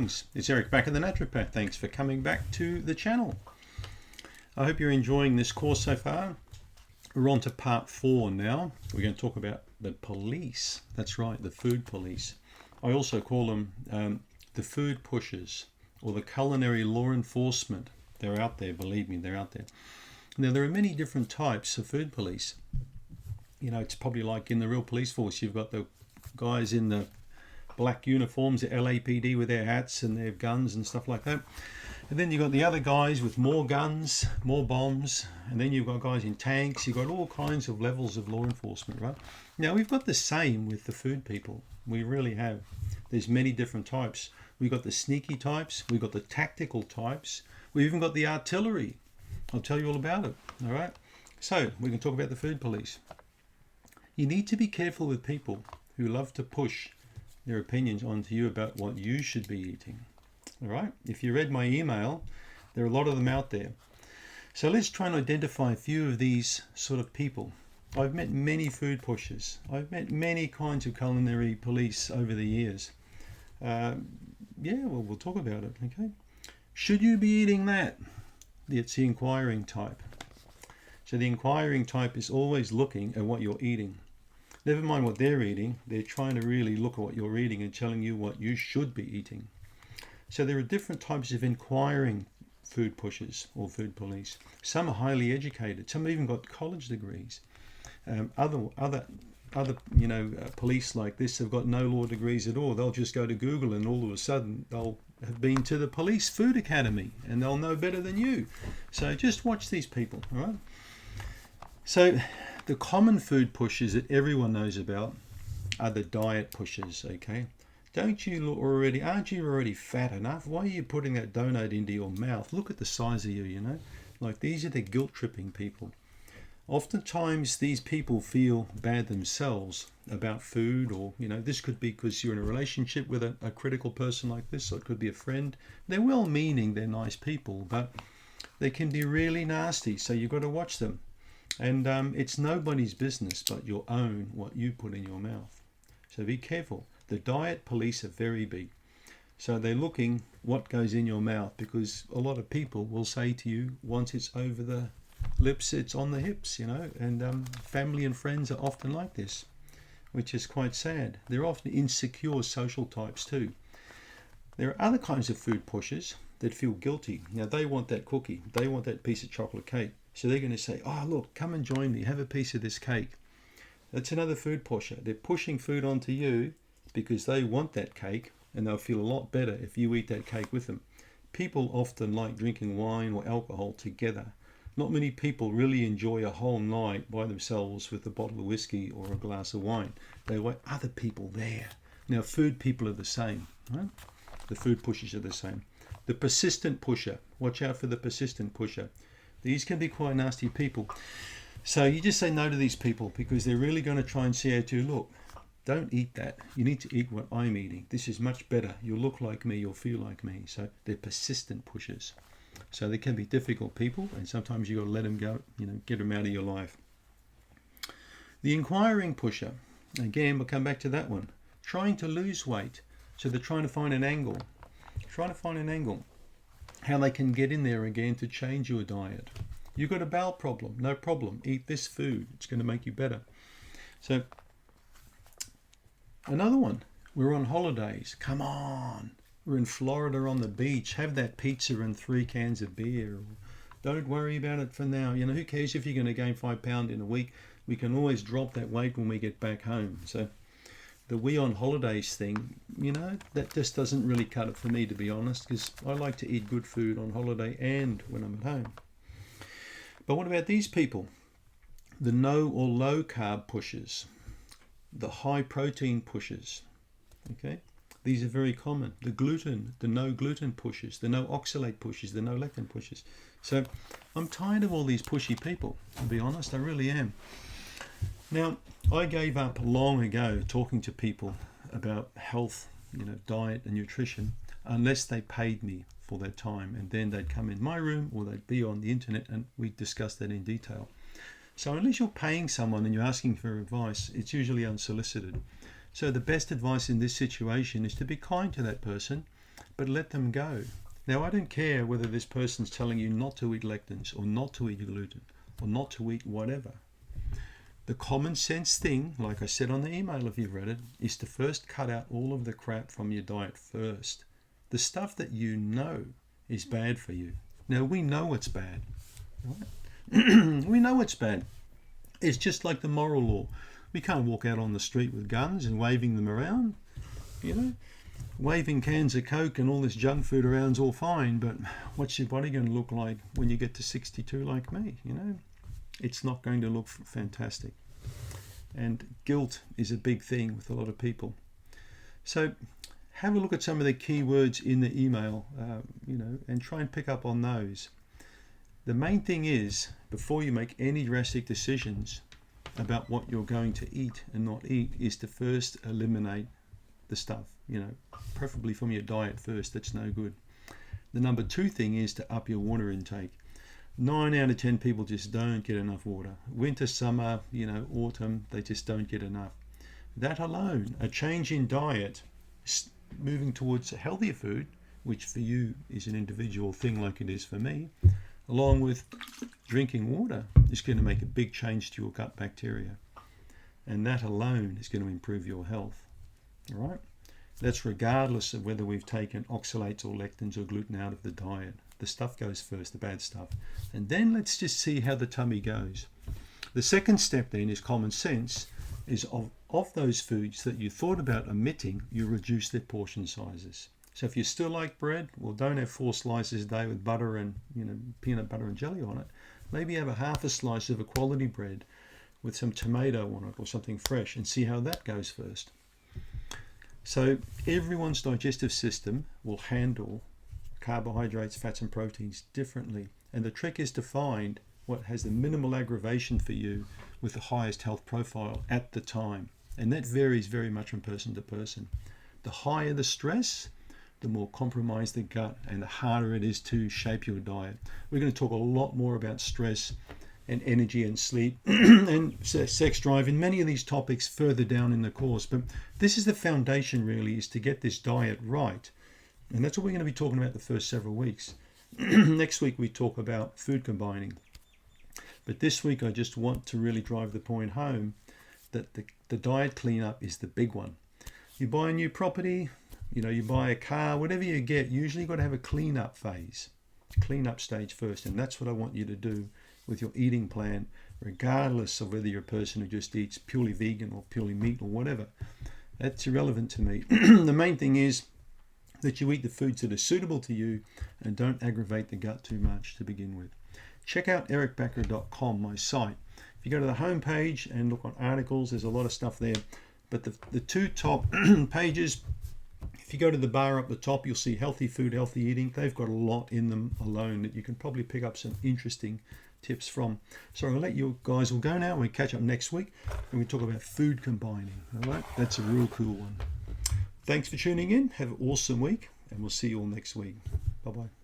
It's Eric Bakker, the Naturopath. Thanks for coming back to the channel. I hope you're enjoying this course so far. We're on to part 4 now. We're going to talk about the police. That's right, the food police. I also call them the food pushers or the culinary law enforcement. They're out there, believe me, they're out there. Now, there are many different types of food police. You know, it's probably like in the real police force, you've got the guys in the black uniforms, the LAPD with their hats and their guns and stuff like that. And then you've got the other guys with more guns, more bombs. And then you've got guys in tanks. You've got all kinds of levels of law enforcement, right? Now, we've got the same with the food people. We really have. There's many different types. We've got the sneaky types. We've got the tactical types. We've even got the artillery. I'll tell you all about it, all right? So, we can talk about the food police. You need to be careful with people who love to push their opinions onto you about what you should be eating. All right? If you read my email, there are a lot of them out there. So let's try and identify a few of these sort of people. I've met many food pushers. I've met many kinds of culinary police over the years. We'll talk about it, okay? Should you be eating that? It's the inquiring type. So the inquiring type is always looking at what you're eating. Never mind what they're eating, they're trying to really look at what you're eating and telling you what you should be eating. So there are different types of inquiring food pushers or food police. Some are highly educated, some have even got college degrees. Other police like this have got no law degrees at all. They'll just go to Google and all of a sudden they'll have been to the police food academy and they'll know better than you. So just watch these people, all right? So the common food pushers that everyone knows about are the diet pushers, okay? Aren't you already fat enough? Why are you putting that donut into your mouth? Look at the size of you, you know? Like, these are the guilt-tripping people. Oftentimes, these people feel bad themselves about food, or, you know, this could be because you're in a relationship with a critical person like this, or it could be a friend. They're well-meaning, they're nice people, but they can be really nasty, so you've got to watch them. And it's nobody's business but your own, what you put in your mouth. So be careful. The diet police are very big. So they're looking what goes in your mouth, because a lot of people will say to you, once it's over the lips, it's on the hips, you know. And family and friends are often like this, which is quite sad. They're often insecure social types too. There are other kinds of food pushers that feel guilty. Now, they want that cookie. They want that piece of chocolate cake. So they're going to say, oh, look, come and join me. Have a piece of this cake. That's another food pusher. They're pushing food onto you because they want that cake, and they'll feel a lot better if you eat that cake with them. People often like drinking wine or alcohol together. Not many people really enjoy a whole night by themselves with a bottle of whiskey or a glass of wine. They want other people there. Now, food people are the same, right? The food pushers are the same. The persistent pusher. Watch out for the persistent pusher. These can be quite nasty people. So you just say no to these people, because they're really going to try and say to you, look, don't eat that. You need to eat what I'm eating. This is much better. You'll look like me. You'll feel like me. So they're persistent pushers. So they can be difficult people, and sometimes you've got to let them go, you know, get them out of your life. The inquiring pusher, again, we'll come back to that one. Trying to lose weight. So they're trying to find an angle. How they can get in there again to change your diet. You've got a bowel problem, no problem. Eat this food, it's going to make you better. So, another one, we're on holidays. Come on, we're in Florida on the beach. Have that pizza and 3 cans of beer. Don't worry about it for now. You know, who cares if you're going to gain 5 pounds in a week? We can always drop that weight when we get back home. So, the we on holidays thing, you know, that just doesn't really cut it for me, to be honest, because I like to eat good food on holiday and when I'm at home. But what about these people? The no or low carb pushers, the high protein pushers, okay? These are very common. The gluten, the no gluten pushers, the no oxalate pushers, the no lectin pushers. So I'm tired of all these pushy people, to be honest, I really am. Now, I gave up long ago talking to people about health, you know, diet and nutrition, unless they paid me for their time, and then they'd come in my room or they'd be on the internet and we'd discuss that in detail. So unless you're paying someone and you're asking for advice, it's usually unsolicited. So the best advice in this situation is to be kind to that person, but let them go. Now, I don't care whether this person's telling you not to eat lectins or not to eat gluten or not to eat whatever. The common sense thing, like I said on the email if you've read it, is to first cut out all of the crap from your diet first. The stuff that you know is bad for you. Now, we know it's bad. Right? We know it's bad. It's just like the moral law. We can't walk out on the street with guns and waving them around. You know, waving cans of Coke and all this junk food around is all fine, but what's your body going to look like when you get to 62 like me? You know, it's not going to look fantastic. And guilt is a big thing with a lot of people. So have a look at some of the key words in the email, and try and pick up on those. The main thing is, before you make any drastic decisions about what you're going to eat and not eat, is to first eliminate the stuff, preferably from your diet first. That's no good. The number 2 thing is to up your water intake. 9 out of 10 people just don't get enough water. Winter, summer, autumn, they just don't get enough. That alone, a change in diet, moving towards a healthier food, which for you is an individual thing like it is for me, along with drinking water, is going to make a big change to your gut bacteria. And that alone is going to improve your health. All right? That's regardless of whether we've taken oxalates or lectins or gluten out of the diet. The stuff goes first, the bad stuff. And then let's just see how the tummy goes. The second step then is common sense, is of those foods that you thought about omitting, you reduce their portion sizes. So if you still like bread, well, don't have 4 slices a day with butter and peanut butter and jelly on it. Maybe have a half a slice of a quality bread with some tomato on it or something fresh, and see how that goes first. So everyone's digestive system will handle carbohydrates, fats and proteins differently. And the trick is to find what has the minimal aggravation for you with the highest health profile at the time. And that varies very much from person to person. The higher the stress, the more compromised the gut and the harder it is to shape your diet. We're going to talk a lot more about stress and energy and sleep and sex drive and many of these topics further down in the course. But this is the foundation really, is to get this diet right. And that's what we're going to be talking about the first several weeks. Next week we talk about food combining. But this week I just want to really drive the point home that the diet cleanup is the big one. You buy a new property, you buy a car, whatever you get, usually you've got to have a cleanup phase, cleanup stage first. And that's what I want you to do with your eating plan, regardless of whether you're a person who just eats purely vegan or purely meat or whatever. That's irrelevant to me. The main thing is that you eat the foods that are suitable to you and don't aggravate the gut too much to begin with. Check out ericbakker.com, my site. If you go to the home page and look on articles, there's a lot of stuff there. But the 2 top pages, if you go to the bar up the top, you'll see healthy food, healthy eating. They've got a lot in them alone that you can probably pick up some interesting tips from. So I'll let you guys all go now. We catch up next week and we talk about food combining. All right, that's a real cool one. Thanks for tuning in. Have an awesome week, and we'll see you all next week. Bye-bye.